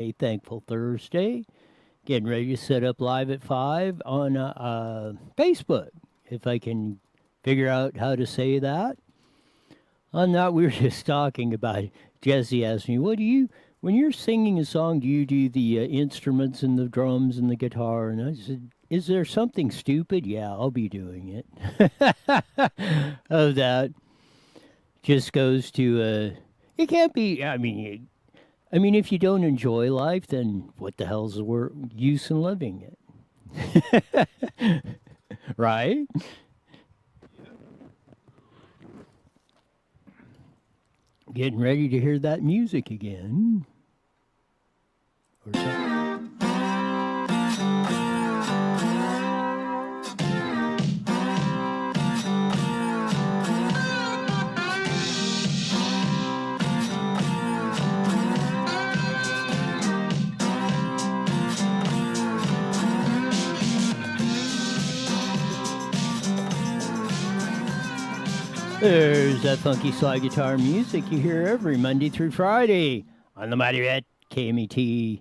A Thankful Thursday. Getting ready to set up live at 5 on Facebook, if I can figure out how to say that. On that, we were just talking about it. Jesse asked me, what do you, when you're singing a song, do you do the instruments and the drums and the guitar? And I said, is there something stupid? Yeah, I'll be doing it. Of that. Just goes to, it can't be, I mean, if you don't enjoy life, then what the hell's the use in living it? Right? Getting ready to hear that music again. Or something. There's that funky slide guitar music you hear every Monday through Friday on the Mighty Red KMET.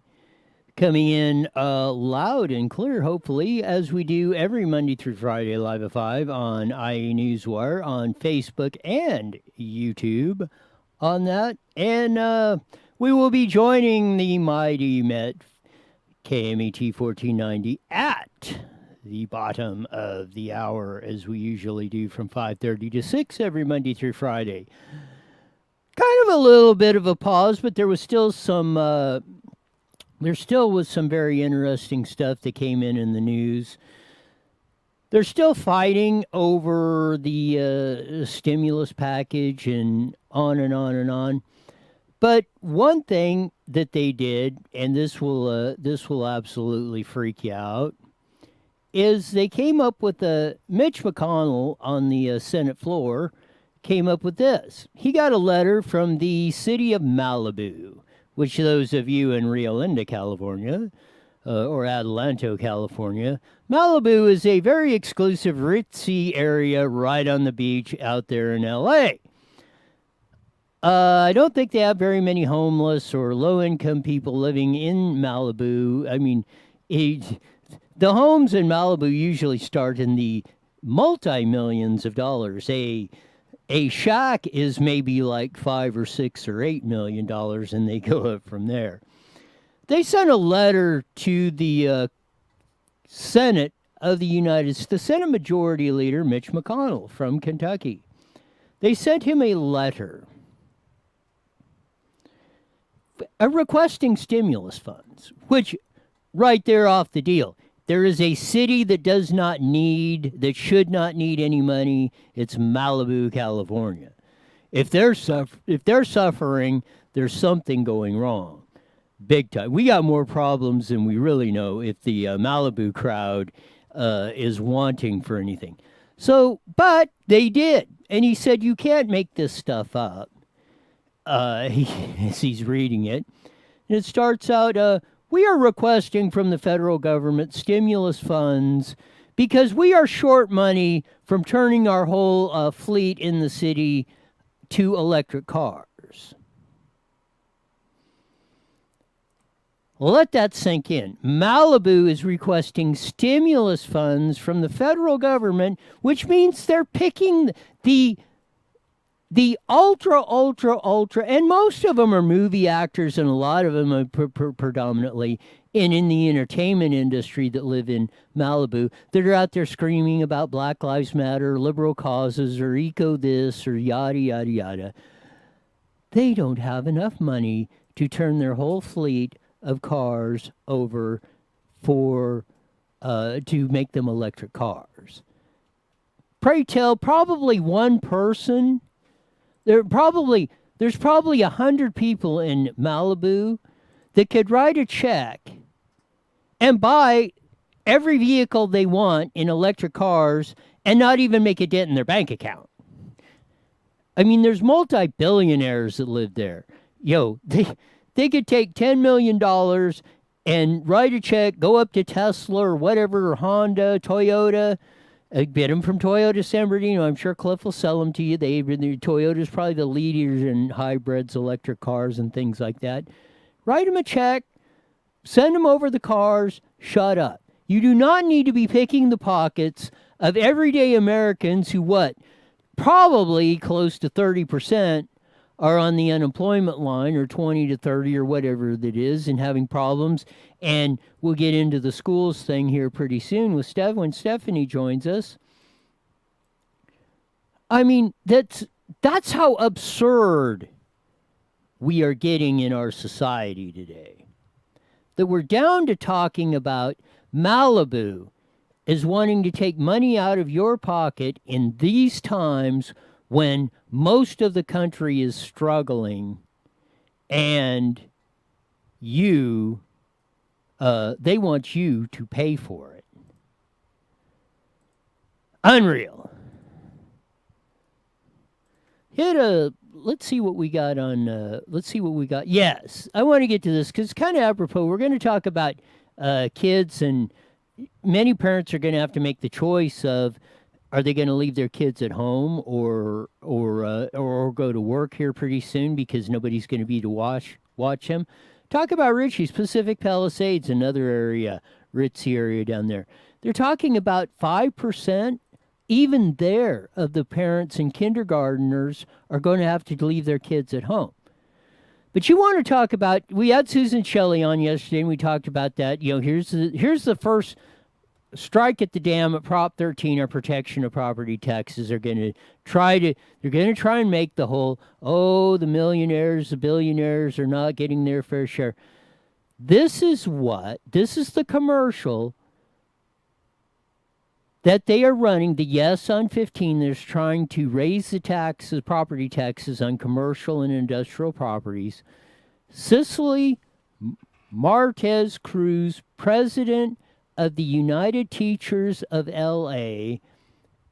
Coming in loud and clear, hopefully, as we do every Monday through Friday live at 5 on IE Newswire, on Facebook and YouTube on that. And we will be joining the Mighty Met KMET 1490 at the bottom of the hour, as we usually do from 5:30 to 6 every Monday through Friday. Kind of a little bit of a pause, but there was still some there still was some very interesting stuff that came in the news. They're still fighting over the stimulus package and on and on and on. But one thing that they did, and this will absolutely freak you out, is they came up with Mitch McConnell on the Senate floor came up with this. He got a letter from the city of Malibu, which those of you in Rio Linda, California, or Adelanto, California, Malibu is a very exclusive, ritzy area right on the beach out there in LA. I don't think they have very many homeless or low-income people living in Malibu. I mean, the homes in Malibu usually start in the multi-millions of dollars. A shack is maybe like $5 or $6 or $8 million, and they go up from there. They sent a letter to the Senate of the United States, the Senate Majority Leader Mitch McConnell from Kentucky. They sent him a letter requesting stimulus funds, which right there off the deal. There is a city that should not need any money. It's Malibu, California. If they're suffering, there's something going wrong, big time. We got more problems than we really know if the Malibu crowd is wanting for anything. So, but they did, and he said you can't make this stuff up. As he's reading it, and it starts out. We are requesting from the federal government stimulus funds because we are short money from turning our whole fleet in the city to electric cars. Let that sink in. Malibu is requesting stimulus funds from the federal government, which means they're picking the ultra, and most of them are movie actors, and a lot of them are predominantly in the entertainment industry that live in Malibu, that are out there screaming about Black Lives Matter, liberal causes, or eco this, or yada, yada, yada. They don't have enough money to turn their whole fleet of cars over to make them electric cars. Pray tell, probably one person. There's probably 100 people in Malibu that could write a check and buy every vehicle they want in electric cars and not even make a dent in their bank account. I mean, there's multi-billionaires that live there. They could take $10 million and write a check, go up to Tesla or whatever, or Honda, Toyota, get them from Toyota San Bernardino. I'm sure Cliff will sell them to you. Toyota's probably the leaders in hybrids, electric cars, and things like that. Write them a check, Send them over the cars. Shut up. You do not need to be picking the pockets of everyday Americans who, what, probably close to 30% are on the unemployment line, or 20 to 30 or whatever that is, and having problems. And we'll get into the schools thing here pretty soon with when Stephanie joins us. I mean, that's how absurd we are getting in our society today. That we're down to talking about Malibu is wanting to take money out of your pocket in these times when most of the country is struggling, and they want you to pay for it. Unreal. Let's see what we got on, Yes, I want to get to this because it's kind of apropos. We're going to talk about kids, and many parents are going to have to make the choice of, are they going to leave their kids at home or go to work here pretty soon because nobody's going to be to watch them? Talk about Ritchie's, Pacific Palisades, another area, ritzy area down there. They're talking about 5%, even there, of the parents and kindergartners are going to have to leave their kids at home. But you want to talk about, we had Susan Shelley on yesterday, and we talked about that. You know, here's the first strike at the dam at Prop 13, our protection of property taxes. They're going to try and make the whole, the millionaires, the billionaires are not getting their fair share. This is the commercial that they are running, the Yes on 15. They're trying to raise the taxes, property taxes on commercial and industrial properties. Cicely Martez Cruz, president of the United Teachers of L.A.,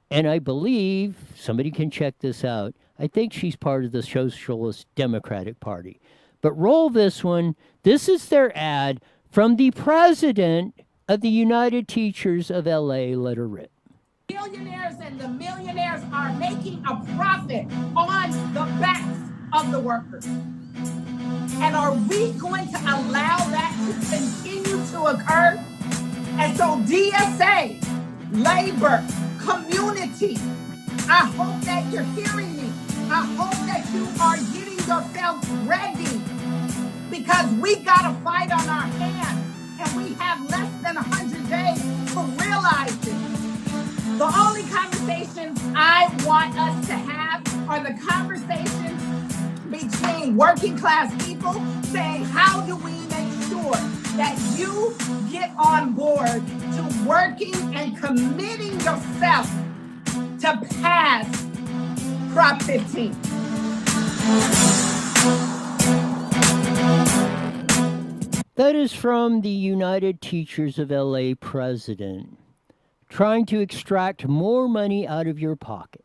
and I believe, somebody can check this out, I think she's part of the Socialist Democratic Party. But roll this one. This is their ad from the president of the United Teachers of L.A., let her rip. Billionaires and the millionaires are making a profit on the backs of the workers. And are we going to allow that to continue to occur? And so DSA, labor, community, I hope that you're hearing me. I hope that you are getting yourself ready, because we got a fight on our hands. And we have less than 100 days to realize it. The only conversations I want us to have are the conversations between working class people saying, how do we make sure that you get on board to working and committing yourself to pass Prop 15? That is from the United Teachers of L.A. president, trying to extract more money out of your pocket.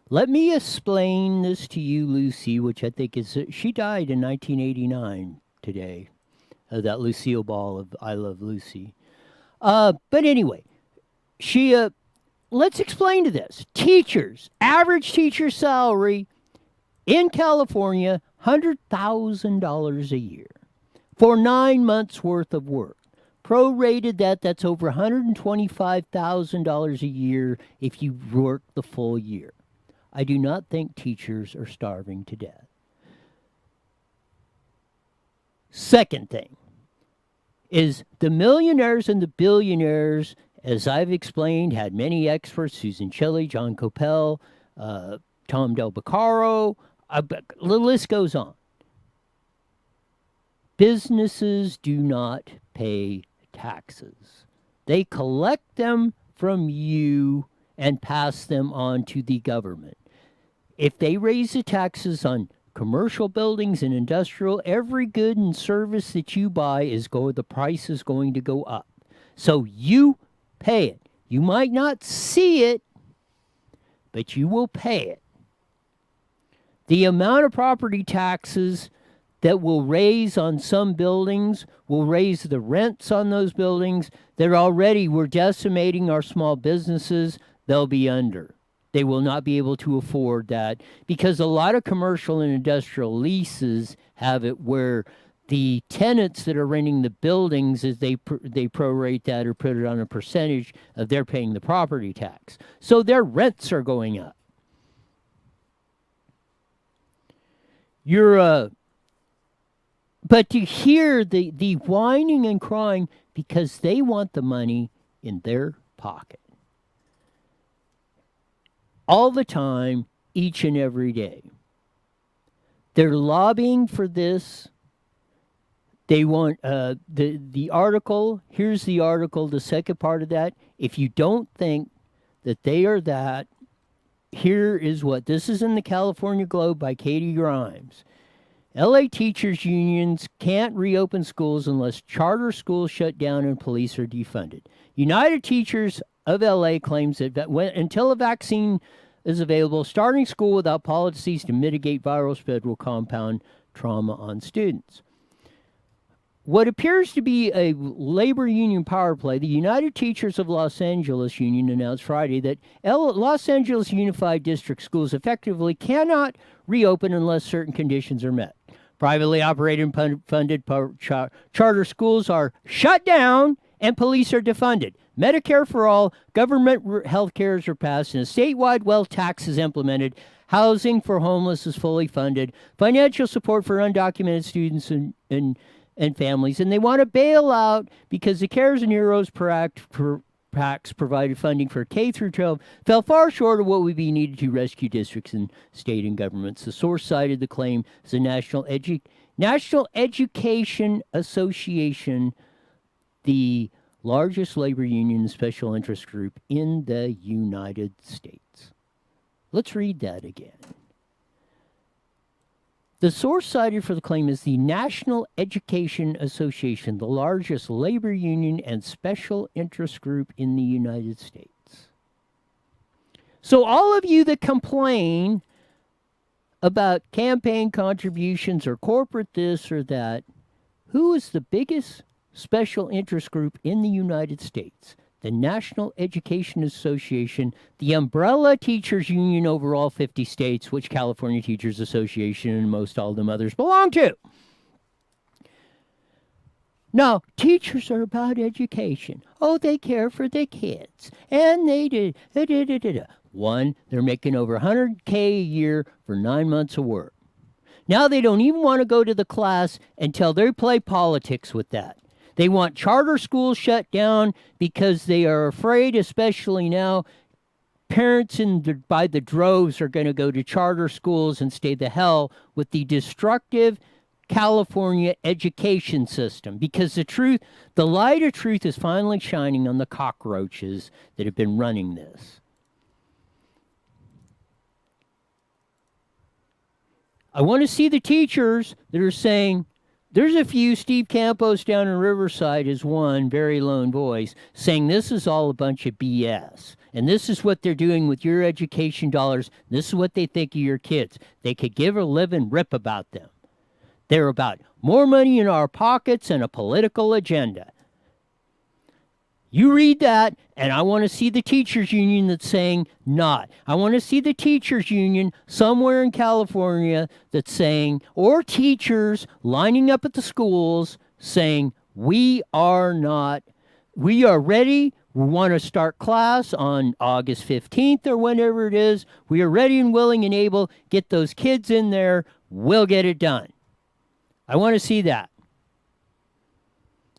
Let me explain this to you, Lucy, which I think is, she died in 1989 today, that Lucille Ball of I Love Lucy. But anyway, let's explain to this. Teachers, average teacher salary in California, $100,000 a year. For 9 months worth of work. Prorated that's over $125,000 a year if you work the full year. I do not think teachers are starving to death. Second thing is the millionaires and the billionaires, as I've explained, had many experts, Susan Shelley, John Coppell, Tom Del Beccaro, the list goes on. Businesses do not pay taxes. They collect them from you and pass them on to the government. If they raise the taxes on commercial buildings and industrial, every good and service that you buy the price is going to go up. So you pay it. You might not see it, but you will pay it. The amount of property taxes that will raise on some buildings, will raise the rents on those buildings. We're decimating our small businesses. They'll be under. They will not be able to afford that because a lot of commercial and industrial leases have it where the tenants that are renting the buildings, is they prorate that or put it on a percentage of their paying the property tax. So their rents are going up. But to hear the whining and crying because they want the money in their pocket. All the time, each and every day. They're lobbying for this. They want the article. Here's the article, the second part of that. If you don't think that they are that, here is what. This is in the California Globe by Katie Grimes. LA teachers unions can't reopen schools unless charter schools shut down and police are defunded. United Teachers of LA claims that until a vaccine is available, starting school without policies to mitigate viral spread will compound trauma on students. What appears to be a labor union power play, the United Teachers of Los Angeles Union announced Friday that Los Angeles Unified District schools effectively cannot reopen unless certain conditions are met. Privately operated and funded charter schools are shut down and police are defunded. Medicare for all, government health cares are passed, and a statewide wealth tax is implemented. Housing for homeless is fully funded. Financial support for undocumented students and families. And they want to bail out because the CARES and Heroes PACs provided funding for K through 12 fell far short of what would be needed to rescue districts and state and governments. The source cited the claim as the National Education Association, the largest labor union and special interest group in the United States. Let's read that again. The source cited for the claim is the National Education Association, the largest labor union and special interest group in the United States. So all of you that complain about campaign contributions or corporate this or that, who is the biggest special interest group in the United States? The National Education Association, the umbrella teachers union over all 50 states, which California Teachers Association and most all them others belong to. Now, teachers are about education. Oh, they care for the kids. And they did. One, they're making over $100K a year for 9 months of work. Now they don't even want to go to the class until they play politics with that. They want charter schools shut down because they are afraid, especially now, parents by the droves are going to go to charter schools and stay the hell with the destructive California education system. Because the light of truth is finally shining on the cockroaches that have been running this. I want to see the teachers that are saying, there's a few. Steve Campos down in Riverside is one, very lone voice, saying this is all a bunch of BS. And this is what they're doing with your education dollars. This is what they think of your kids. They could give a living rip about them. They're about more money in our pockets and a political agenda. You read that, and I want to see the teachers union that's saying not. I want to see the teachers union somewhere in California that's saying, or teachers lining up at the schools saying, we are ready. We want to start class on August 15th or whenever it is. We are ready and willing and able. Get those kids in there. We'll get it done. I want to see that.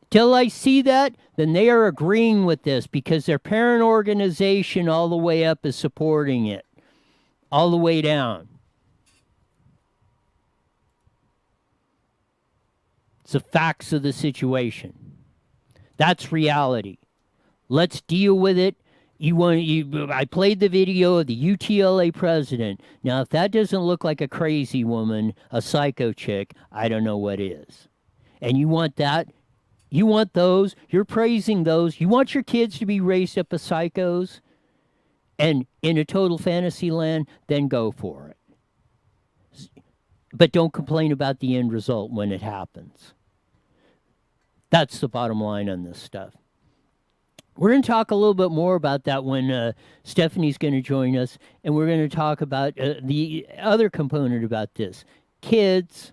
Till I see that, then they are agreeing with this because their parent organization all the way up is supporting it. All the way down. It's the facts of the situation. That's reality. Let's deal with it. I played the video of the UTLA president. Now, if that doesn't look like a crazy woman, a psycho chick, I don't know what is. And you want that? You want those? You're praising those? You want your kids to be raised up as psychos and in a total fantasy land? Then go for it. But don't complain about the end result when it happens. That's the bottom line on this stuff. We're going to talk a little bit more about that when Stephanie's going to join us, and we're going to talk about the other component about this. Kids,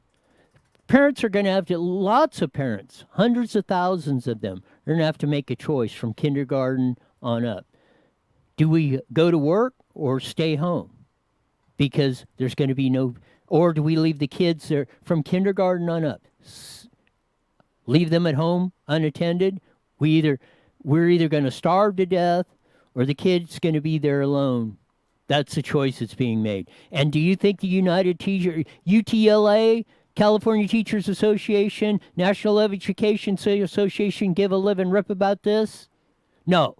parents are going to have to, lots of parents, hundreds of thousands of them, are going to have to make a choice from kindergarten on up. Do we go to work or stay home? Because there's going to be no, or do we leave the kids there from kindergarten on up? Leave them at home unattended? We're either going to starve to death or the kid's going to be there alone. That's the choice that's being made. And do you think the UTLA, California Teachers Association, National Education Association give a live and rip about this? No.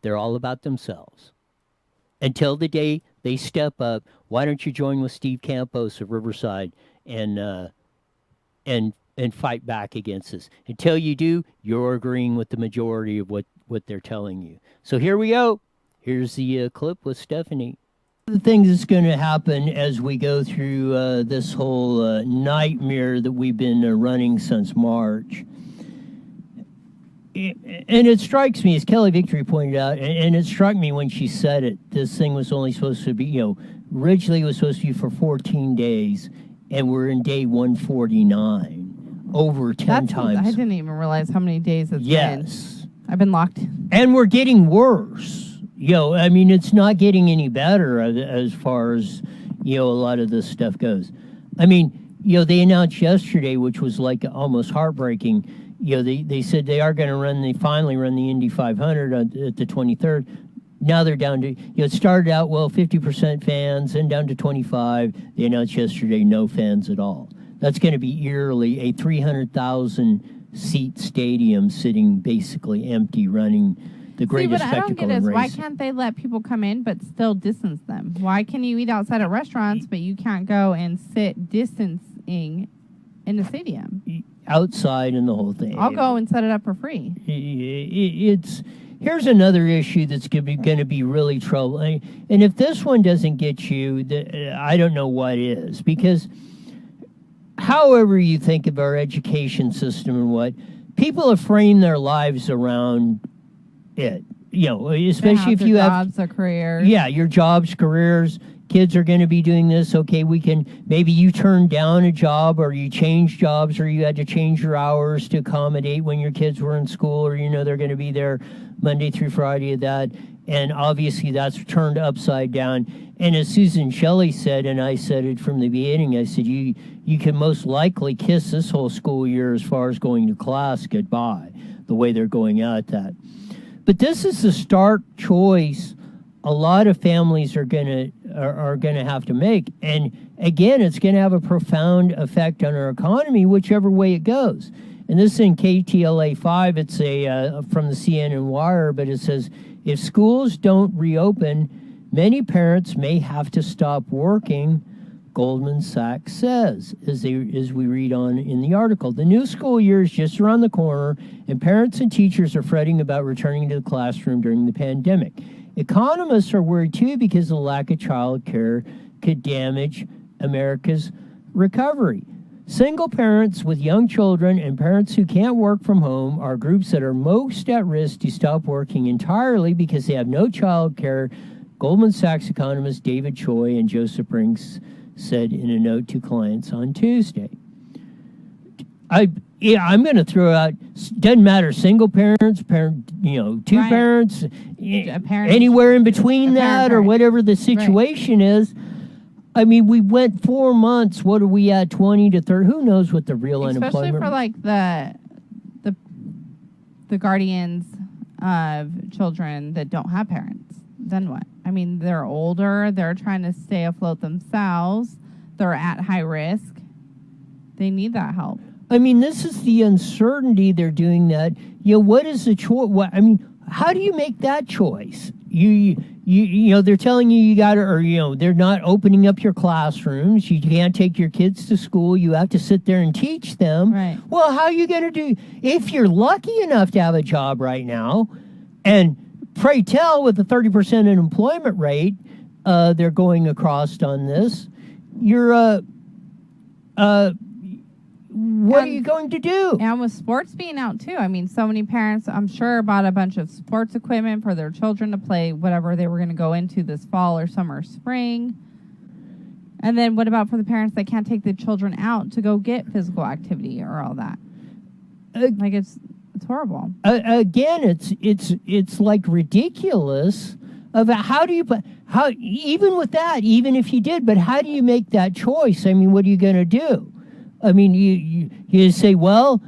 They're all about themselves. Until the day they step up, why don't you join with Steve Campos of Riverside and fight back against this? Until you do, you're agreeing with the majority of what they're telling you. So here we go. Here's the clip with Stephanie. The things that's going to happen as we go through this whole nightmare that we've been running since March. And it strikes me, as Kelly Victory pointed out, and it struck me when she said it, this thing was only supposed to be, originally it was supposed to be for 14 days, and we're in day 149, over 10 times. I didn't even realize how many days it's been. Yes. I've been locked. And we're getting worse. It's not getting any better as far as, a lot of this stuff goes. They announced yesterday, which was like almost heartbreaking, they said they are going to finally run the Indy 500 at the 23rd. Now they're down to, it started out, 50% fans, and down to 25. They announced yesterday no fans at all. That's going to be eerily a 300,000 seat stadium sitting basically empty, running the greatest spectacle in racing. What I don't get is why can't they let people come in but still distance them? Why can you eat outside at restaurants but you can't go and sit distancing in the stadium? Outside and the whole thing. I'll go and set it up for free. Here's another issue that's going to be really troubling. And if this one doesn't get you, I don't know what is. Because however you think of our education system and what, people have framed their lives around it. Especially if you have jobs or careers. Yeah, your jobs, careers. Kids are going to be doing this. Okay, maybe you turned down a job or you changed jobs or you had to change your hours to accommodate when your kids were in school, or they're going to be there Monday through Friday of that. And obviously that's turned upside down. And as Susan Shelley said, and I said it from the beginning, I said, you can most likely kiss this whole school year as far as going to class goodbye, the way they're going at that. But this is the stark choice a lot of families are gonna have to make, and again, it's gonna have a profound effect on our economy, whichever way it goes. And this is in KTLA 5. It's from the CNN Wire, but it says if schools don't reopen, many parents may have to stop working. Goldman Sachs says, as we read on in the article. The new school year is just around the corner, and parents and teachers are fretting about returning to the classroom during the pandemic. Economists are worried too because the lack of child care could damage America's recovery. Single parents with young children and parents who can't work from home are groups that are most at risk to stop working entirely because they have no child care, Goldman Sachs economists David Choi and Joseph Brinks said in a note to clients on Tuesday. I'm going to throw out, doesn't matter, single parents, two right. parents, anywhere in between that or whatever the situation is. We went 4 months. What are we at, 20 to 30? Who knows what the real especially unemployment... for like the guardians of children that don't have parents. Then what? They're older. They're trying to stay afloat themselves. They're at high risk. They need that help. This is the uncertainty they're doing that. What is the choice? How do you make that choice? They're telling you got to, or, they're not opening up your classrooms. You can't take your kids to school. You have to sit there and teach them. Right. Well, how are you going to do, if you're lucky enough to have a job right now, and pray tell with the 30% unemployment rate, they're going across on this, what are you going to do? And with sports being out too, so many parents, I'm sure, bought a bunch of sports equipment for their children to play whatever they were going to go into this fall or summer or spring. And then what about for the parents that can't take the children out to go get physical activity or all that? Like it's horrible. Again, it's like ridiculous. About how even with that, even if you did, but how do you make that choice? I mean, what are you going to do? I mean, you say, well,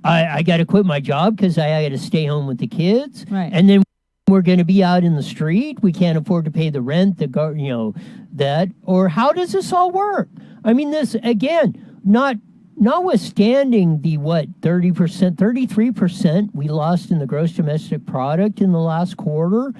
I got to quit my job because I got to stay home with the kids, right? And then we're going to be out in the street. We can't afford to pay the rent, that. Or how does this all work? I mean, this again, notwithstanding the 33% we lost in the gross domestic product in the last quarter,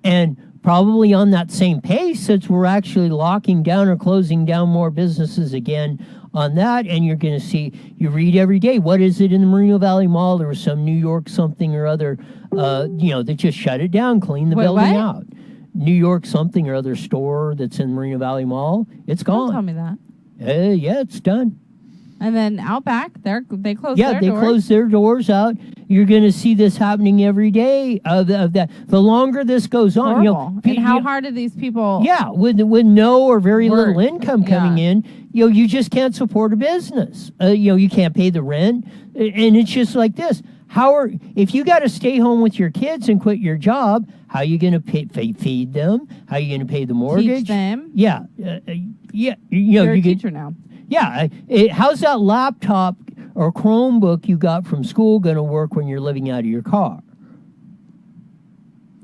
and probably on that same pace since we're actually locking down or closing down more businesses again on that. And you're going to see, you read every day, what is it in the Moreno Valley Mall? There was some New York something or other, that just shut it down, cleaned the building out. New York something or other store that's in Moreno Valley Mall, it's gone. Don't tell me that. Yeah, it's done. And then Outback, they closed their doors. Yeah, they closed their doors out. You're going to see this happening every day. Of that, the longer this goes on, horrible. And how hard are these people? Yeah, with no or very little income coming in, you just can't support a business. You can't pay the rent, and it's just like this. If you got to stay home with your kids and quit your job, how are you going to feed them? How are you going to pay the mortgage? Teach them. Yeah, You're a teacher now. Yeah, how's that laptop or Chromebook you got from school going to work when you're living out of your car?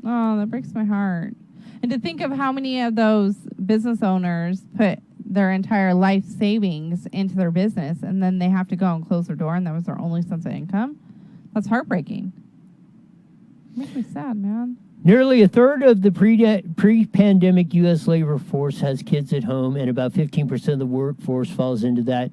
Oh, that breaks my heart. And to think of how many of those business owners put their entire life savings into their business, and then they have to go and close their door, and that was their only sense of income. That's heartbreaking. Makes me sad, man. Nearly a third of the pre-pandemic U.S. labor force has kids at home, and about 15% of the workforce falls into that.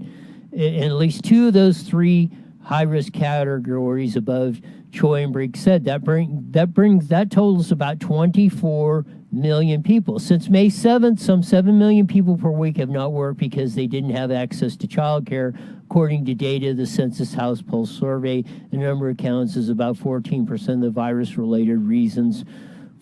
And at least two of those three high-risk categories above, Choi and Briggs said, that totals about 24 million people. Since May 7th, some 7 million people per week have not worked because they didn't have access to childcare. According to data of the Census House Pulse survey, the number of counts is about 14% of the virus-related reasons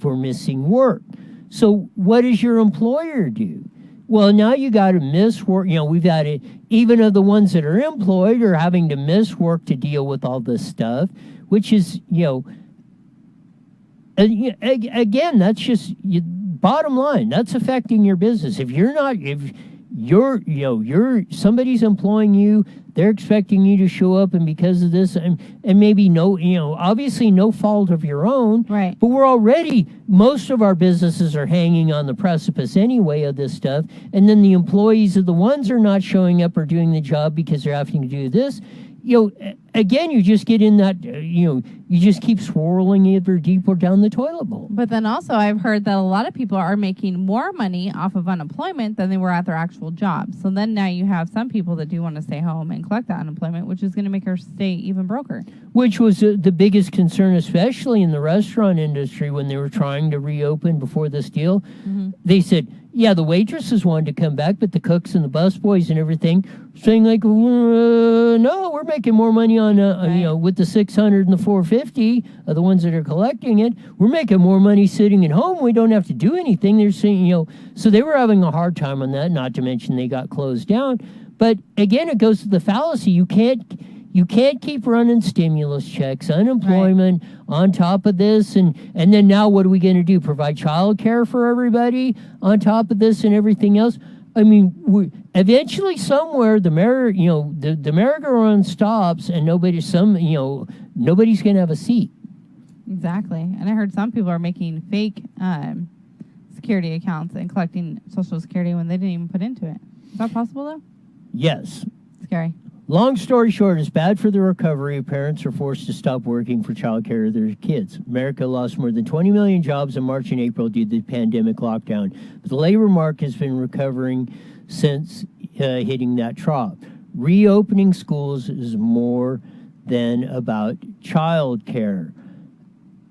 for missing work. So what does your employer do? Well, now you got to miss work. We've got it. Even of the ones that are employed are having to miss work to deal with all this stuff, which is, again, that's just bottom line. That's affecting your business. If somebody's employing you, they're expecting you to show up, and because of this, and maybe obviously no fault of your own, right? But most of our businesses are hanging on the precipice anyway of this stuff, and then the employees are the ones who are not showing up or doing the job because they're having to do this. Again, you just get in that, you just keep swirling ever deeper down the toilet bowl. But then also I've heard that a lot of people are making more money off of unemployment than they were at their actual job. So then now you have some people that do want to stay home and collect that unemployment, which is going to make our state even broker. Which was the biggest concern, especially in the restaurant industry when they were trying to reopen before this deal. Mm-hmm. They said, yeah, the waitresses wanted to come back, but the cooks and the busboys and everything saying like, no, we're making more money on, right. With the 600 and the 450, the ones that are collecting it, we're making more money sitting at home. We don't have to do anything. They're saying, so they were having a hard time on that, not to mention they got closed down. But again, it goes to the fallacy. You can't keep running stimulus checks, unemployment, right, on top of this, and then now what are we going to do? Provide child care for everybody on top of this and everything else? I mean, eventually somewhere the merry-go-round stops, and nobody's going to have a seat. Exactly. And I heard some people are making fake security accounts and collecting Social Security when they didn't even put into it. Is that possible, though? Yes. Scary. Long story short, it's bad for the recovery. Parents are forced to stop working for child care of their kids. America lost more than 20 million jobs in March and April due to the pandemic lockdown. But the labor market has been recovering since hitting that trough. Reopening schools is more than about child care.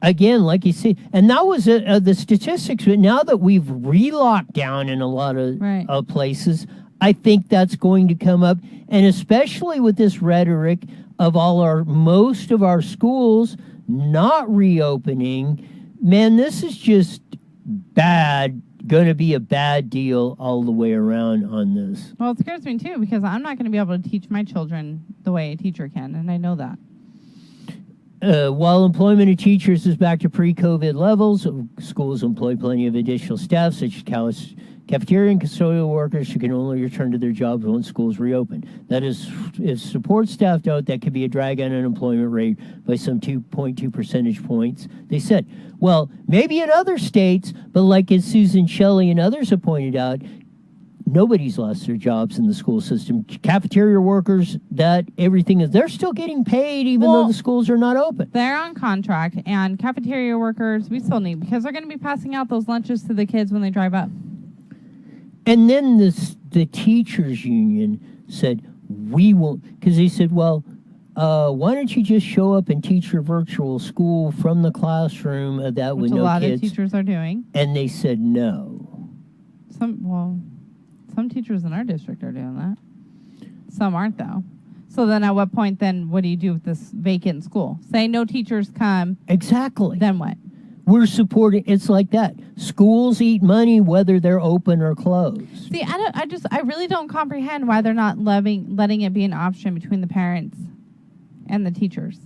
Again, like you see, and that was the statistics, but now that we've re-locked down in a lot of places, I think that's going to come up, and especially with this rhetoric of most of our schools not reopening, man, this is just bad going to be a bad deal all the way around on this. Well, it scares me too because I'm not going to be able to teach my children the way a teacher can, and I know that. While employment of teachers is back to pre-COVID levels, schools employ plenty of additional staff, such as cafeteria and custodial workers who can only return to their jobs once schools reopen. That is, if support staff note that could be a drag on unemployment rate by some 2.2 percentage points. They said, well, maybe in other states, but like as Susan Shelley and others have pointed out, nobody's lost their jobs in the school system. Cafeteria workers, they're still getting paid even though the schools are not open. They're on contract, and cafeteria workers, we still need, because they're going to be passing out those lunches to the kids when they drive up. And then the teachers union said, we won't, because they said, well, why don't you just show up and teach your virtual school from the classroom with no kids? Which a lot of teachers are doing. And they said no. Some teachers in our district are doing that. Some aren't, though. So then at what point then what do you do with this vacant school? Say no teachers come. Exactly. Then what? We're supporting, it's like that. Schools eat money whether they're open or closed. See, I really don't comprehend why they're not letting it be an option between the parents and the teachers.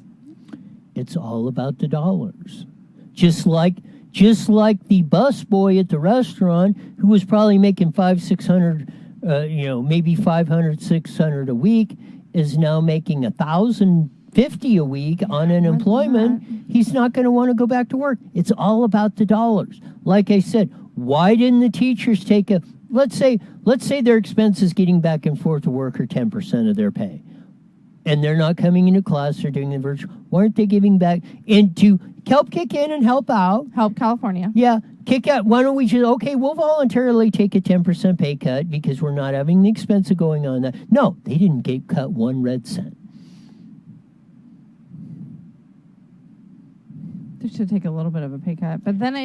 It's all about the dollars. Just like the busboy at the restaurant who was probably making $500-600, maybe $500-600 a week, is now making $1,050 a week on unemployment. He's not going to want to go back to work. It's all about the dollars. Like I said, why didn't the teachers take let's say their expenses getting back and forth to work are 10% of their pay, and they're not coming into class, they're doing the virtual. Why aren't they giving back into help kick in and help out? Help California. Yeah, kick out. Why don't we just, we'll voluntarily take a 10% pay cut because we're not having the expense of going on that. No, they didn't cut 1 red cent. They should take a little bit of a pay cut. But then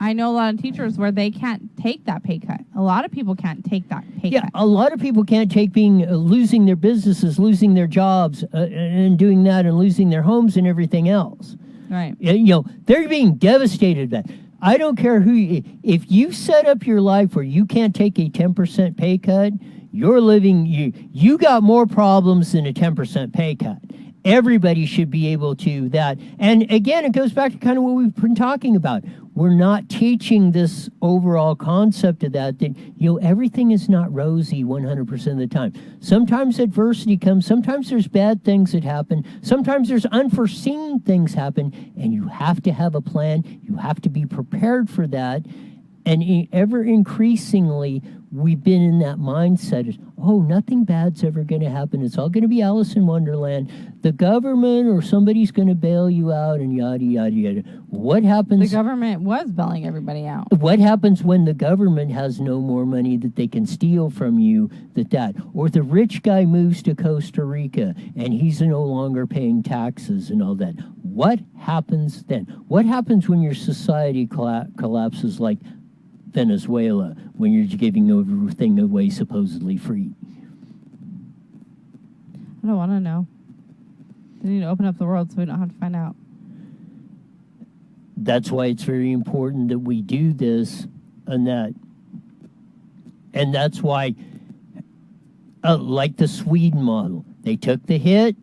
I know a lot of teachers where they can't take that pay cut. A lot of people can't take that pay cut. Yeah, a lot of people can't take losing their businesses, losing their jobs, and doing that, and losing their homes and everything else. Right. They're being devastated by that. I don't care if you set up your life where you can't take a 10% pay cut, you got more problems than a 10% pay cut. Everybody should be able to that. And again, it goes back to kind of what we've been talking about. We're not teaching this overall concept of that everything is not rosy 100% of the time. Sometimes adversity comes. Sometimes there's bad things that happen. Sometimes there's unforeseen things happen, and you have to have a plan. You have to be prepared for that. And ever increasingly, we've been in that mindset of, nothing bad's ever going to happen. It's all going to be Alice in Wonderland. The government or somebody's going to bail you out and yada, yada, yada. What happens? The government was bailing everybody out. What happens when the government has no more money that they can steal from you? Or the rich guy moves to Costa Rica and he's no longer paying taxes and all that. What happens then? What happens when your society collapses like Venezuela, when you're giving everything away supposedly free? I don't want to know. They need to open up the world so we don't have to find out. That's why it's very important that we do this and that. And that's why, like the Sweden model, they took the hit,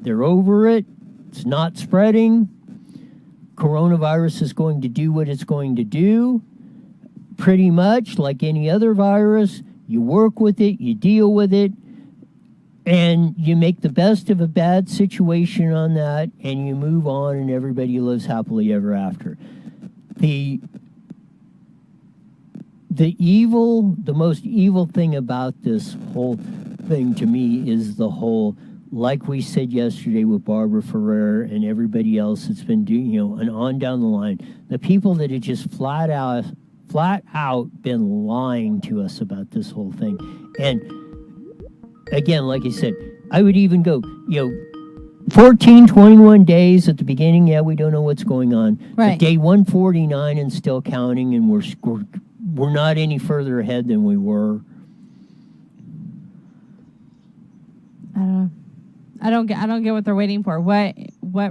they're over it, it's not spreading, coronavirus is going to do what it's going to do. Pretty much like any other virus, you work with it, you deal with it, and you make the best of a bad situation on that, and you move on, and everybody lives happily ever after. The most evil thing about this whole thing to me is the whole, like we said yesterday with Barbara Ferrer and everybody else that's been doing, and on down the line, the people that have just flat out been lying to us about this whole thing. And again, like I said, I would even go, 14, 21 days at the beginning, we don't know what's going on. Right. But day 149 and still counting, and we're not any further ahead than we were. I don't know. I don't get what they're waiting for. What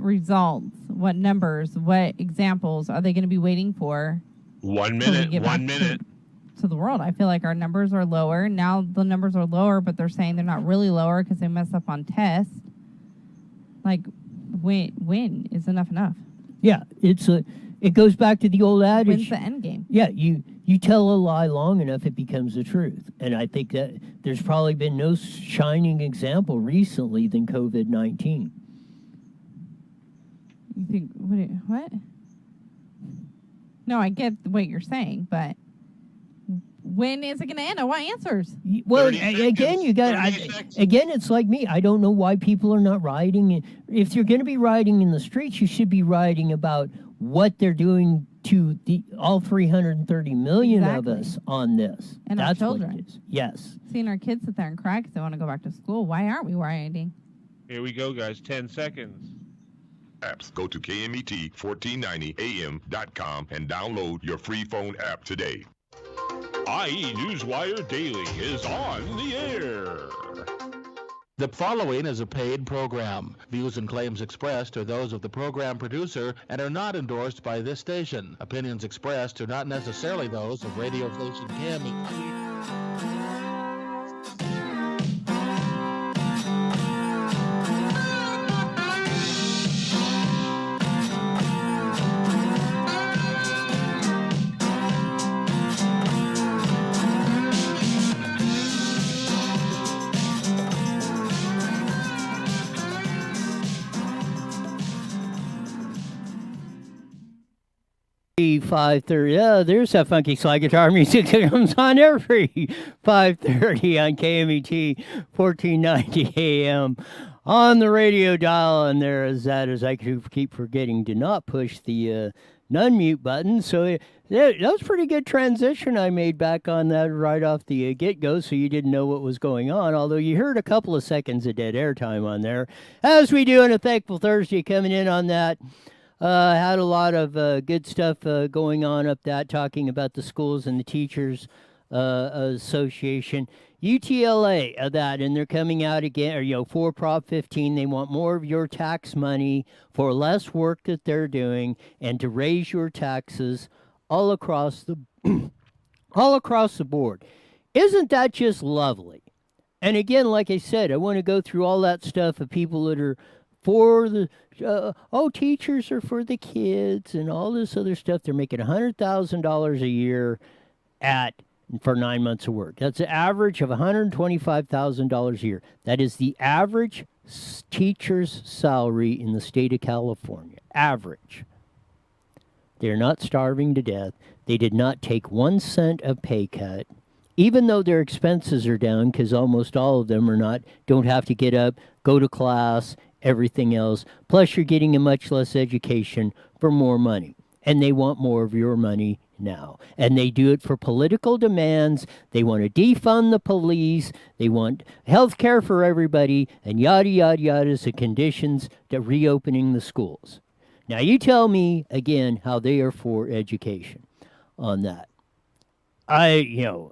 results, what numbers, what examples are they going to be waiting for 1 till we minute. get 1 back minute. to the world. I feel like our numbers are lower. Now the numbers are lower, but they're saying they're not really lower because they messed up on tests. Like, when is enough? Yeah, it goes back to the old adage. When's the end game? Yeah, you tell a lie long enough, it becomes the truth. And I think that there's probably been no shining example recently than COVID-19. You think, what? No, I get what you're saying, but when is it going to end? I want answers. Well, 30 again, seconds. you got 30 seconds. again. It's like me. I don't know why people are not rioting. If you're going to be rioting in the streets, you should be rioting about what they're doing to all 330 million Exactly. of us on this. And our That's children. what it is. Yes. Seeing our kids sit there and cry because they want to go back to school. Why aren't we rioting? Here we go, guys. 10 seconds. Apps. Go to KMET1490am.com and download your free phone app today. IE Newswire Daily is on the air. The following is a paid program. Views and claims expressed are those of the program producer and are not endorsed by this station. Opinions expressed are not necessarily those of radio station KMET. .5:30. Yeah, there's that funky slide guitar music that comes on every 5:30 on KMET 1490 AM on the radio dial. And there is that, as I keep forgetting to not push the non-mute button. So that was a pretty good transition I made back on that right off the get-go, so you didn't know what was going on, although you heard a couple of seconds of dead air time on there, as we do on a Thankful Thursday coming in on that. Had a lot of good stuff going on up that, talking about the schools and the teachers association. UTLA of that, and they're coming out again, or for Prop 15, they want more of your tax money for less work that they're doing, and to raise your taxes all across the all across the board. Isn't that just lovely? And again, like I said, I want to go through all that stuff of people that are for the teachers are for the kids and all this other stuff. They're making $100,000 a year for 9 months of work. That's an average of $125,000 a year. That is the average teacher's salary in the state of California. Average. They're not starving to death. They did not take 1 cent of pay cut, even though their expenses are down, because almost all of them don't have to get up, go to class, everything else. Plus, you're getting a much less education for more money. And they want more of your money now. And they do it for political demands. They want to defund the police. They want health care for everybody, and yada, yada, yada, as the conditions to reopening the schools. Now, you tell me, again, how they are for education on that.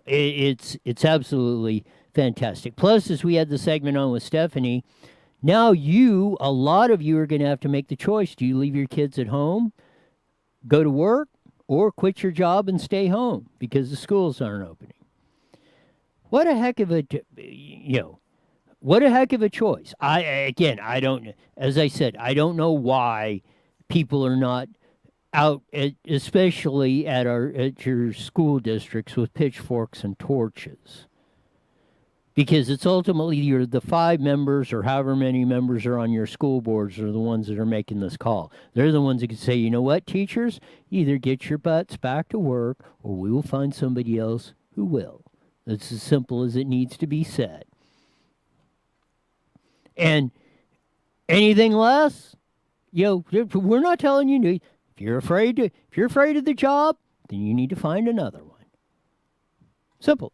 It's absolutely fantastic. Plus, as we had the segment on with Stephanie, now a lot of you are going to have to make the choice. Do you leave your kids at home, go to work, or quit your job and stay home because the schools aren't opening? What a heck of a choice. I don't, as I said, I don't know why people are not out, especially at your school districts, with pitchforks and torches. Because it's ultimately the 5 members or however many members are on your school boards are the ones that are making this call. They're the ones that can say, you know what, teachers, either get your butts back to work or we will find somebody else who will. It's as simple as it needs to be said. And anything less, we're not telling you. If you're afraid of the job, then you need to find another one. Simple.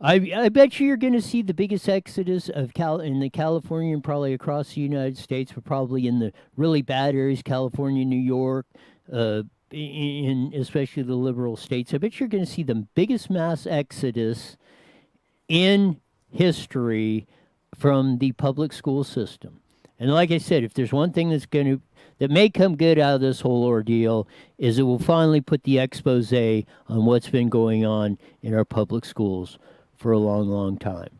I bet you're going to see the biggest exodus in the California and probably across the United States, but probably in the really bad areas, California, New York, in especially the liberal states. I bet you're going to see the biggest mass exodus in history from the public school system. And like I said, if there's one thing that may come good out of this whole ordeal, is it will finally put the expose on what's been going on in our public schools for a long, long time.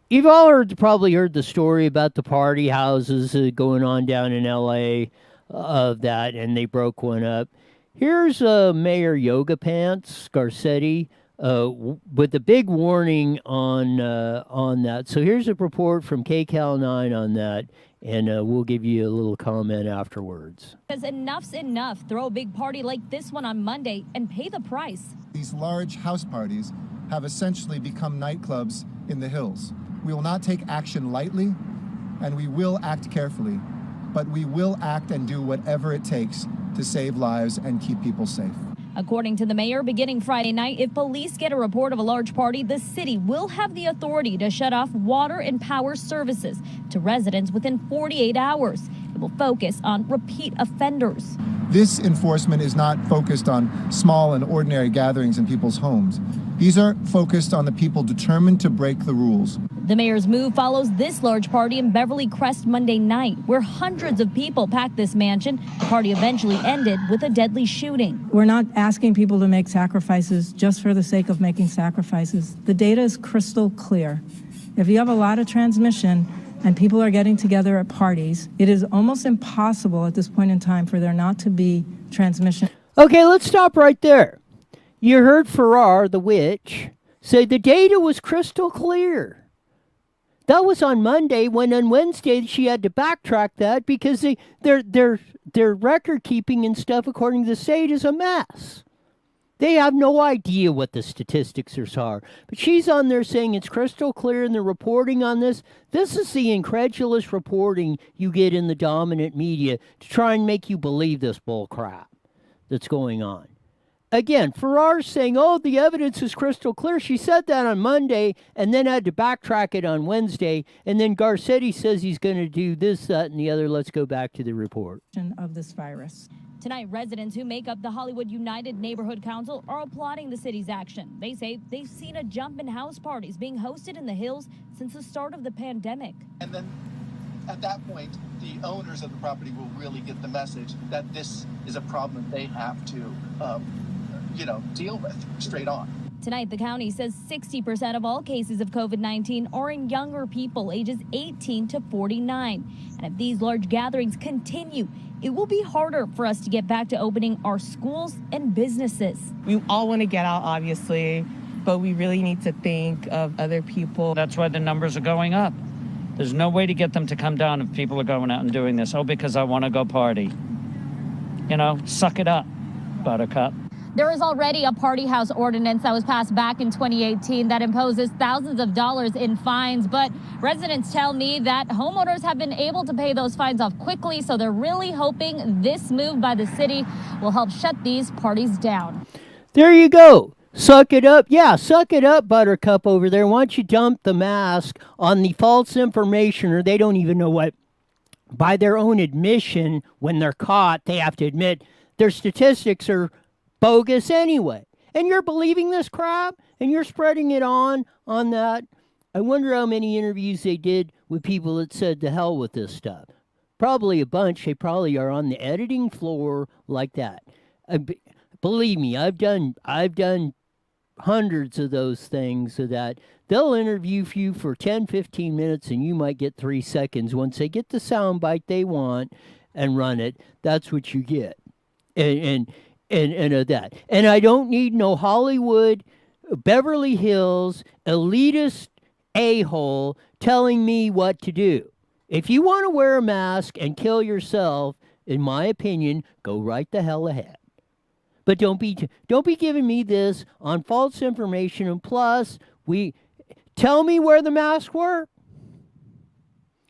You've all probably heard the story about the party houses going on down in L.A. Of that, and they broke one up. Here's Mayor Yoga Pants Garcetti with a big warning on that. So here's a report from KCAL 9 on that, and we'll give you a little comment afterwards. Because enough's enough. Throw a big party like this one on Monday and pay the price. These large house parties have essentially become nightclubs in the hills. We will not take action lightly, and we will act carefully, but we will act and do whatever it takes to save lives and keep people safe. According to the mayor, beginning Friday night, if police get a report of a large party, the city will have the authority to shut off water and power services to residents within 48 hours. It will focus on repeat offenders. This enforcement is not focused on small and ordinary gatherings in people's homes. These are focused on the people determined to break the rules. The mayor's move follows this large party in Beverly Crest Monday night, where hundreds of people packed this mansion. The party eventually ended with a deadly shooting. We're not asking people to make sacrifices just for the sake of making sacrifices. The data is crystal clear. If you have a lot of transmission and people are getting together at parties, it is almost impossible at this point in time for there not to be transmission. Okay, let's stop right there. You heard Farrar, the witch, say the data was crystal clear. That was on Monday, when on Wednesday she had to backtrack that because their record keeping and stuff, according to the state, is a mess. They have no idea what the statistics are. But she's on there saying it's crystal clear in the reporting on this. This is the incredulous reporting you get in the dominant media to try and make you believe this bull crap that's going on. Again, Farrar's saying, oh, the evidence is crystal clear. She said that on Monday and then had to backtrack it on Wednesday. And then Garcetti says he's going to do this, that, and the other. Let's go back to the report. Of this virus. Tonight, residents who make up the Hollywood United Neighborhood Council are applauding the city's action. They say they've seen a jump in house parties being hosted in the hills since the start of the pandemic. And then at that point, the owners of the property will really get the message that this is a problem they have to deal with straight on. Tonight, the county says 60% of all cases of COVID-19 are in younger people ages 18 to 49. And if these large gatherings continue, it will be harder for us to get back to opening our schools and businesses. We all want to get out, obviously, but we really need to think of other people. That's why the numbers are going up. There's no way to get them to come down if people are going out and doing this. Oh, because I want to go party. Suck it up, Buttercup. There is already a party house ordinance that was passed back in 2018 that imposes thousands of dollars in fines. But residents tell me that homeowners have been able to pay those fines off quickly. So they're really hoping this move by the city will help shut these parties down. There you go. Suck it up. Yeah, suck it up, Buttercup over there. Why don't you dump the mask on the false information, or they don't even know what, by their own admission, when they're caught, they have to admit their statistics are bogus anyway. And you're believing this crap and you're spreading it on that. I wonder how many interviews they did with people that said to hell with this stuff. Probably a bunch. They probably are on the editing floor like that. Believe me, I've done hundreds of those things so that they'll interview you for 10, 15 minutes and you might get 3 seconds. Once they get the sound bite they want and run it, that's what you get. And that. And I don't need no Hollywood, Beverly Hills, elitist a-hole telling me what to do. If you want to wear a mask and kill yourself, in my opinion, go right the hell ahead. But don't be giving me this on false information. And plus, tell me where the masks were.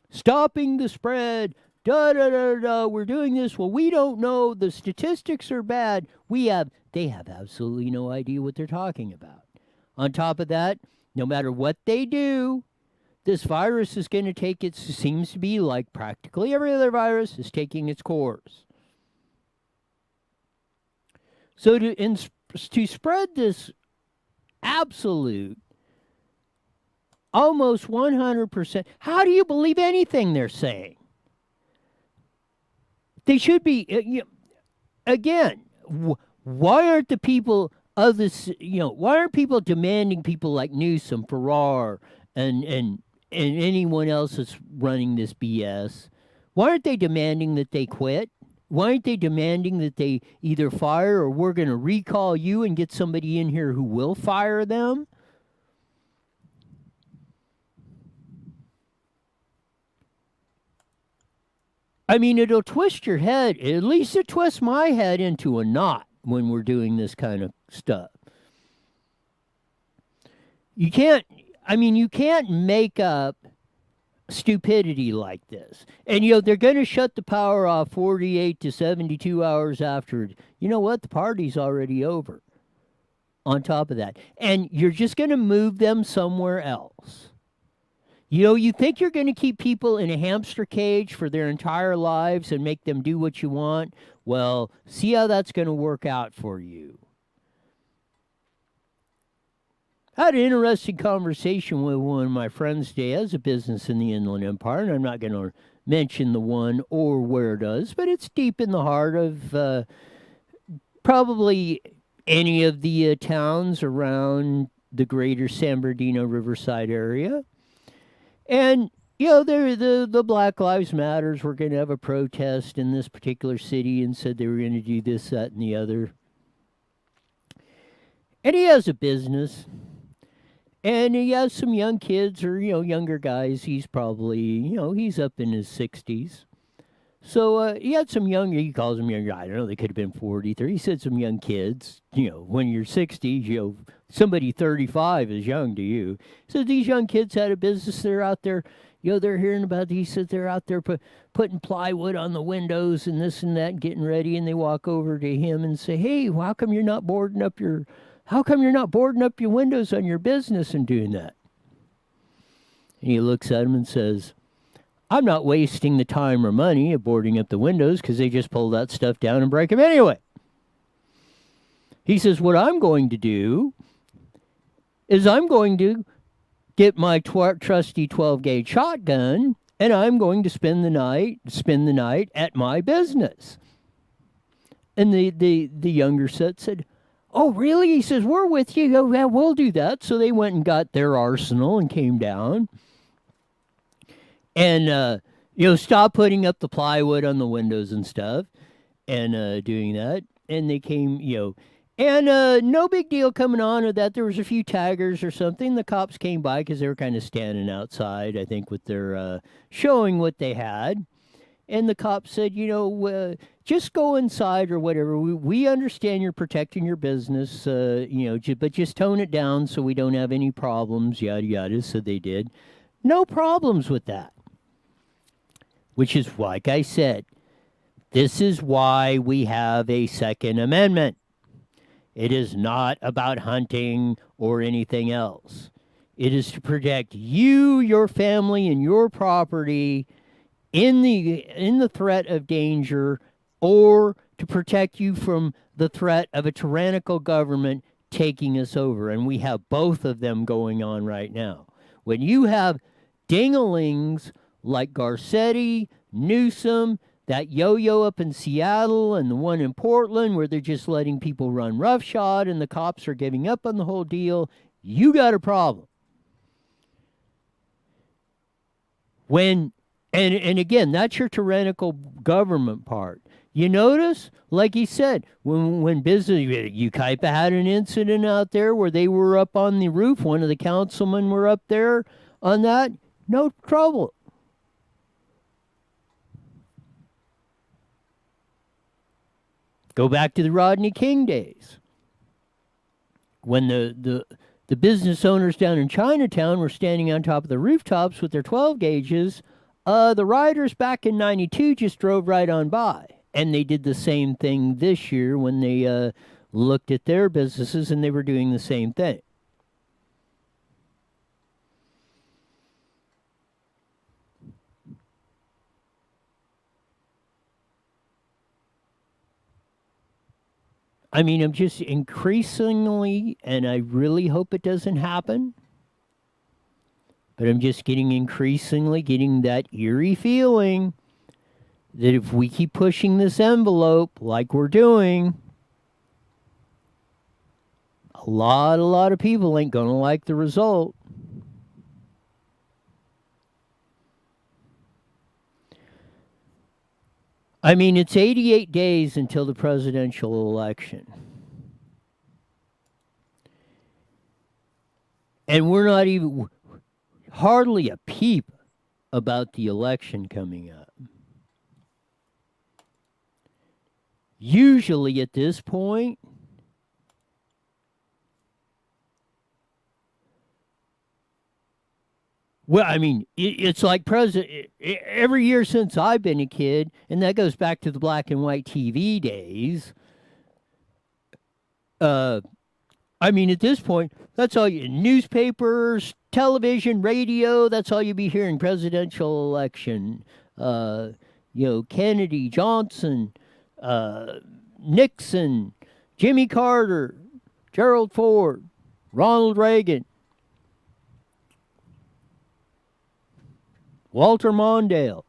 Stopping the spread. We're doing this. Well, we don't know. The statistics are bad. They have absolutely no idea what they're talking about. On top of that, no matter what they do, this virus is going to take seems to be like practically every other virus is taking its course. So to spread this absolute, almost 100%, how do you believe anything they're saying? They should be. Again, why aren't the people of this? Why aren't people demanding people like Newsom, Farrar, and anyone else that's running this BS? Why aren't they demanding that they quit? Why aren't they demanding that they either fire or we're going to recall you and get somebody in here who will fire them? I mean, it'll twist your head. At least it twists my head into a knot when we're doing this kind of stuff. You can't make up stupidity like this. And, they're going to shut the power off 48 to 72 hours after. You know what? The party's already over on top of that. And you're just going to move them somewhere else. You think you're going to keep people in a hamster cage for their entire lives and make them do what you want? Well, see how that's going to work out for you. I had an interesting conversation with one of my friends today. Has a business in the Inland Empire, and I'm not going to mention the one or where it does, but it's deep in the heart of probably any of the towns around the greater San Bernardino Riverside area. And, the Black Lives Matters were going to have a protest in this particular city and said they were going to do this, that, and the other. And he has a business. And he has some young kids or, younger guys. He's probably, he's up in his 60s. So he had some younger, he calls them younger, I don't know, they could have been 40, 30. He said some young kids, when you're 60s, somebody 35 is young to you. So these young kids had a business, they're out there, they're hearing about these, so they're out there putting plywood on the windows and this and that and getting ready, and they walk over to him and say, hey, how come you're not boarding up your windows on your business and doing that? And he looks at him and says, I'm not wasting the time or money of boarding up the windows because they just pull that stuff down and break them anyway. He says, what I'm going to do is I'm going to get my trusty 12-gauge shotgun and I'm going to spend the night at my business. And the younger set said, oh, really? He says, we're with you. Oh, yeah, we'll do that. So they went and got their arsenal and came down. And, stop putting up the plywood on the windows and stuff and doing that. And they came, and no big deal coming on with that. There was a few taggers or something. The cops came by because they were kind of standing outside, I think, with their showing what they had. And the cops said, just go inside or whatever. We understand you're protecting your business, but just tone it down so we don't have any problems, yada, yada. So they did. No problems with that. Which is, like I said, this is why we have a Second Amendment. It is not about hunting or anything else. It is to protect you, your family, and your property in the threat of danger, or to protect you from the threat of a tyrannical government taking us over. And we have both of them going on right now. When you have dingalings like Garcetti, Newsom, that yo-yo up in Seattle, and the one in Portland where they're just letting people run roughshod and the cops are giving up on the whole deal, you got a problem. And again, that's your tyrannical government part. You notice, like he said, when business, Ukaipa had an incident out there where they were up on the roof, one of the councilmen were up there on that, no trouble. Go back to the Rodney King days, when the business owners down in Chinatown were standing on top of the rooftops with their 12 gauges. The rioters back in '92 just drove right on by, and they did the same thing this year when they looked at their businesses, and they were doing the same thing. I mean, I'm just increasingly, and I really hope it doesn't happen, but I'm just increasingly getting that eerie feeling that if we keep pushing this envelope like we're doing, a lot of people ain't going to like the result. I mean, it's 88 days until the presidential election. And we're not even hardly a peep about the election coming up. Usually at this point, well, I mean, it's like every year since I've been a kid, and that goes back to the black and white TV days. I mean, at this point, that's all you newspapers, television, radio. That's all you be hearing. Presidential election. Kennedy, Johnson, Nixon, Jimmy Carter, Gerald Ford, Ronald Reagan, Walter Mondale,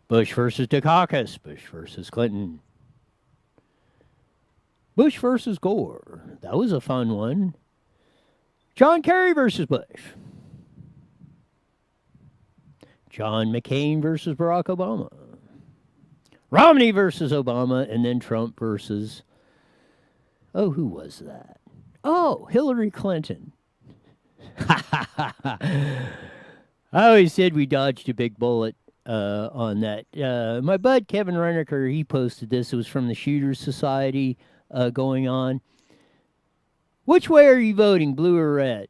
Bush versus Dukakis, Bush versus Clinton, Bush versus Gore. That was a fun one. John Kerry versus Bush. John McCain versus Barack Obama. Romney versus Obama, and then Trump versus, who was that? Oh, Hillary Clinton. I always said we dodged a big bullet on that. My bud Kevin Reinicker, he posted this. It was from the Shooters Society going on. Which way are you voting, blue or red?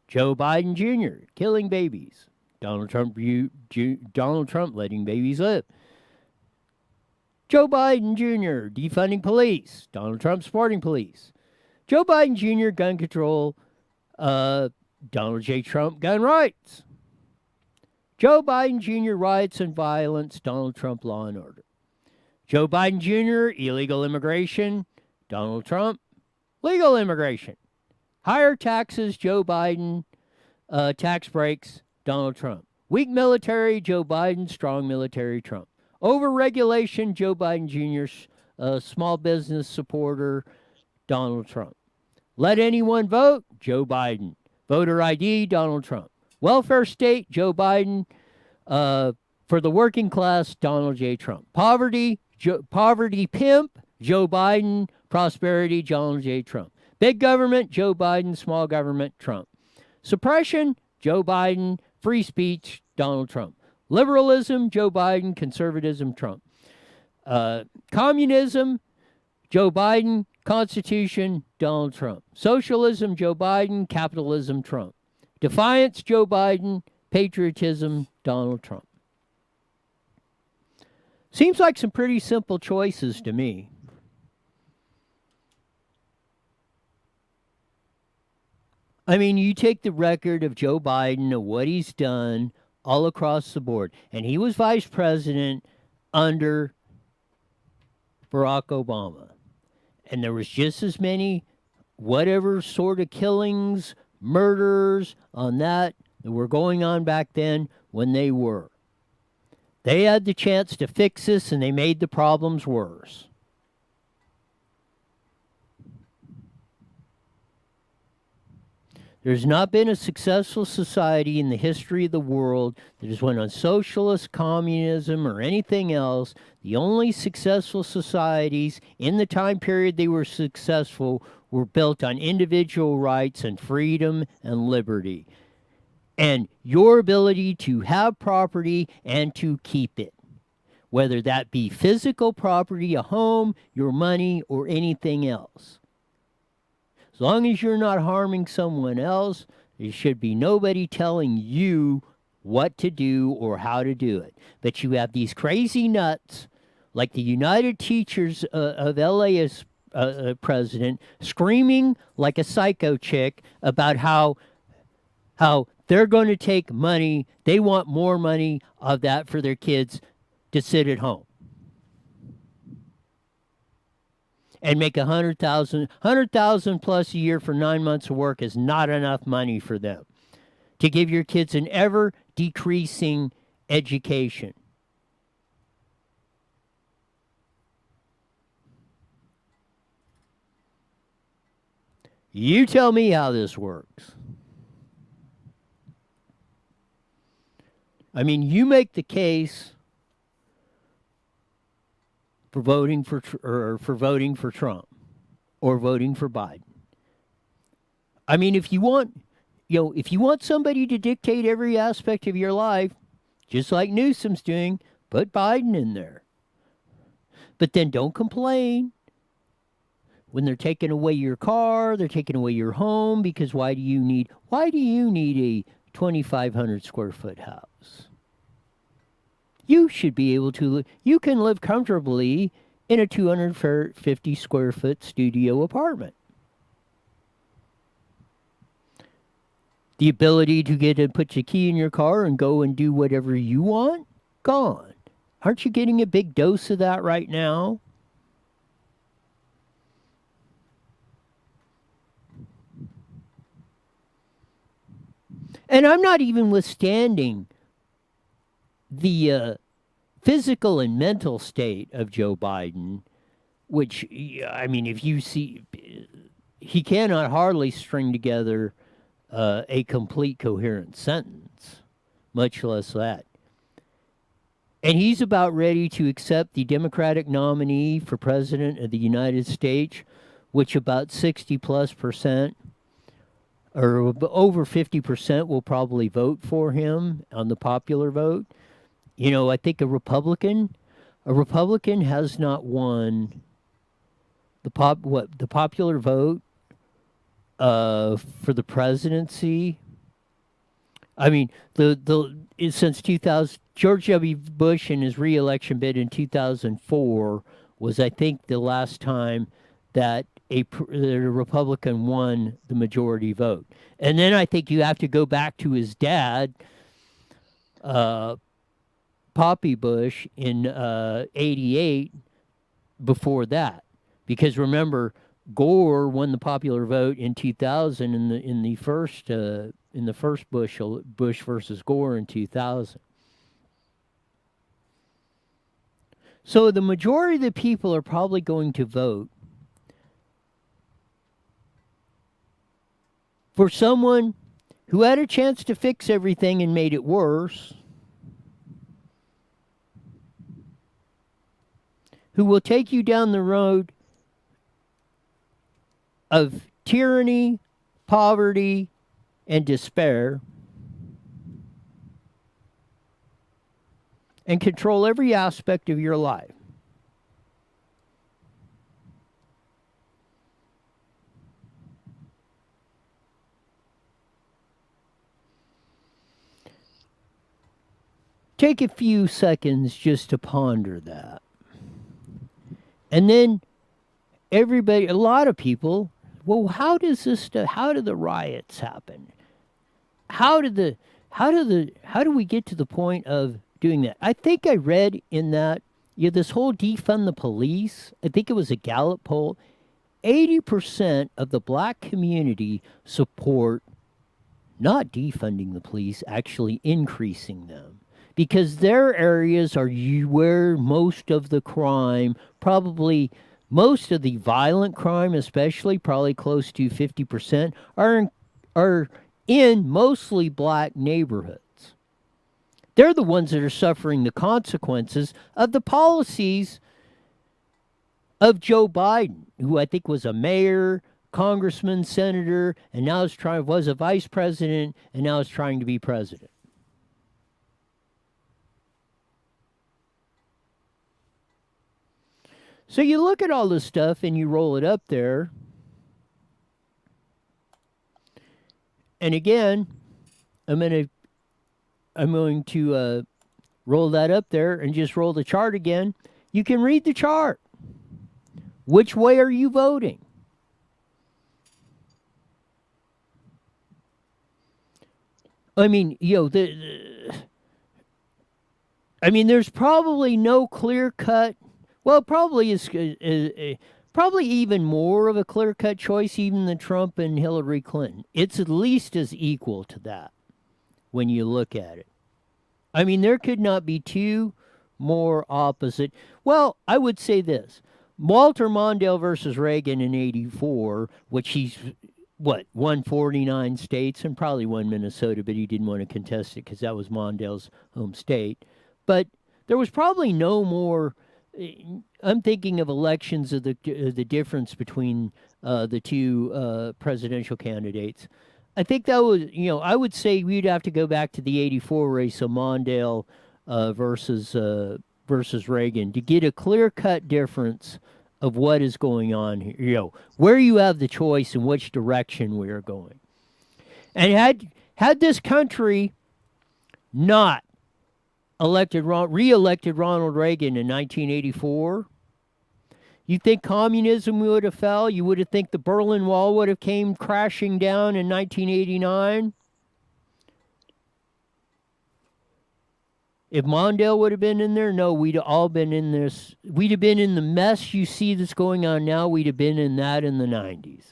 Joe Biden Jr. killing babies. Donald Trump letting babies live. Joe Biden Jr. defunding police. Donald Trump supporting police. Joe Biden Jr. gun control. Donald J. Trump gun rights. Joe Biden Jr. riots and violence. Donald Trump law and order. Joe Biden Jr. illegal immigration. Donald Trump legal immigration. Higher taxes. Joe Biden tax breaks. Donald Trump. Weak military. Joe Biden. Strong military. Trump. Overregulation. Joe Biden Jr. Small business supporter. Donald Trump. Let anyone vote. Joe Biden. Voter ID. Donald Trump. Welfare state. Joe Biden. For the working class. Donald J. Trump. Poverty pimp. Joe Biden. Prosperity. Donald J. Trump. Big government. Joe Biden. Small government. Trump. Suppression. Joe Biden. Free speech. Donald Trump. Liberalism. Joe Biden. Conservatism. Trump. Communism. Joe Biden. Constitution. Donald Trump. Socialism. Joe Biden. Capitalism. Trump. Defiance. Joe Biden. Patriotism. Donald Trump. Seems like some pretty simple choices to me. I mean, you take the record of Joe Biden, of what he's done all across the board. And he was vice president under Barack Obama. And there was just as many whatever sort of killings, murders on that were going on back then when they were. They had the chance to fix this, and they made the problems worse. There's not been a successful society in the history of the world that has went on socialist, communism, or anything else. The only successful societies in the time period they were successful were built on individual rights and freedom and liberty. And your ability to have property and to keep it. Whether that be physical property, a home, your money, or anything else. As long as you're not harming someone else, there should be nobody telling you what to do or how to do it. But you have these crazy nuts, like the United Teachers of LA's president, screaming like a psycho chick about how they're going to take money, they want more money of that for their kids to sit at home. And make $100,000 plus a year for 9 months of work is not enough money for them to give your kids an ever decreasing education. You tell me how this works. I mean, you make the case for voting for Trump or voting for Biden. I mean, if you want somebody to dictate every aspect of your life, just like Newsom's doing, put Biden in there. But then don't complain when they're taking away your car, they're taking away your home, because why do you need a 2,500 square foot house? You should be able to, you can live comfortably in a 250 square foot studio apartment. The ability to put your key in your car and go and do whatever you want, gone. Aren't you getting a big dose of that right now? And I'm not even withstanding the physical and mental state of Joe Biden, which, I mean, if you see, he cannot hardly string together a complete coherent sentence, much less that. And he's about ready to accept the Democratic nominee for president of the United States, which about 60+% or over 50% will probably vote for him on the popular vote. You know, I think a Republican has not won the popular vote for the presidency. I mean, since 2000, George W. Bush in his re-election bid in 2004 was, I think, the last time that a Republican won the majority vote. And then I think you have to go back to his dad, Poppy Bush, in '88 before that. Because remember, Gore won the popular vote in 2000 in the first Bush versus Gore in 2000. So the majority of the people are probably going to vote for someone who had a chance to fix everything and made it worse, who will take you down the road of tyranny, poverty, and despair, and control every aspect of your life. Take a few seconds just to ponder that. And then a lot of people, well, how do the riots happen? How do we get to the point of doing that? I think I read in that, this whole defund the police, I think it was a Gallup poll, 80% of the black community support not defunding the police, actually increasing them. Because their areas are where most of the crime, probably most of the violent crime, especially probably close to 50%, are in mostly black neighborhoods. They're the ones that are suffering the consequences of the policies of Joe Biden, who I think was a mayor, congressman, senator, and now was a vice president, and now is trying to be president. So you look at all this stuff and you roll it up there. And again, I'm going to roll that up there and just roll the chart again. You can read the chart. Which way are you voting? I mean, there's probably no clear-cut. Well, probably is probably even more of a clear-cut choice even than Trump and Hillary Clinton. It's at least as equal to that when you look at it. I mean, there could not be two more opposite. Well, I would say this. Walter Mondale versus Reagan in 84, which he's, won 49 states and probably won Minnesota, but he didn't want to contest it because that was Mondale's home state. But there was probably no more. I'm thinking of elections of the difference between the two presidential candidates. I think that was, I would say we'd have to go back to the 84 race of Mondale versus Reagan to get a clear-cut difference of what is going on here, where you have the choice in which direction we are going. And had this country not re-elected Ronald Reagan in 1984, you think communism would have fell? You would have think the Berlin Wall would have came crashing down in 1989? If Mondale would have been in there, no, we'd have all been in this. We'd have been in the mess you see that's going on now. We'd have been in that in the 90s.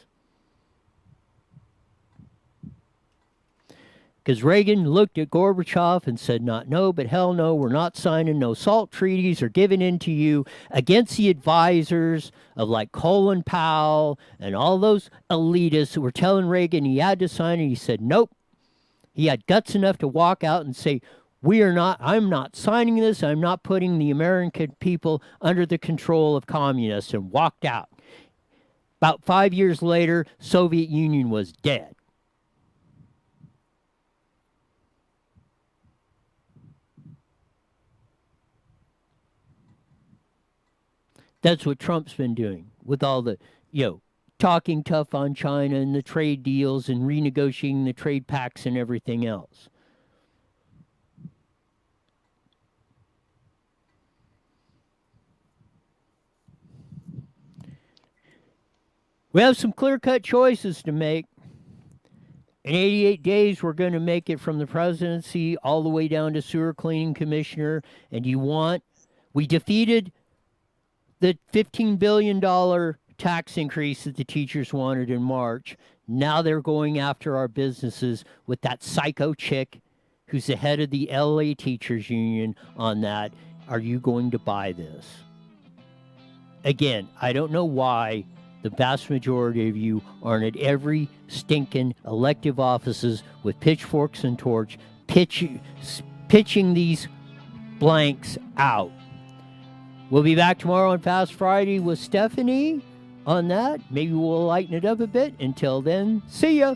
Because Reagan looked at Gorbachev and said, not no, but hell no, we're not signing no SALT treaties or giving in to you against the advisors of like Colin Powell and all those elitists who were telling Reagan he had to sign it. He said, nope. He had guts enough to walk out and say, I'm not signing this. I'm not putting the American people under the control of communists, and walked out. About 5 years later, Soviet Union was dead. That's what Trump's been doing with all the, talking tough on China and the trade deals and renegotiating the trade pacts and everything else. We have some clear-cut choices to make. In 88 days, we're going to make it from the presidency all the way down to sewer cleaning commissioner. And we defeated the $15 billion tax increase that the teachers wanted in March. Now they're going after our businesses with that psycho chick who's the head of the LA Teachers Union on that. Are you going to buy this? Again, I don't know why the vast majority of you aren't at every stinking elective offices with pitchforks and torch pitching these blanks out. We'll be back tomorrow on Fast Friday with Stephanie on that. Maybe we'll lighten it up a bit. Until then, see ya.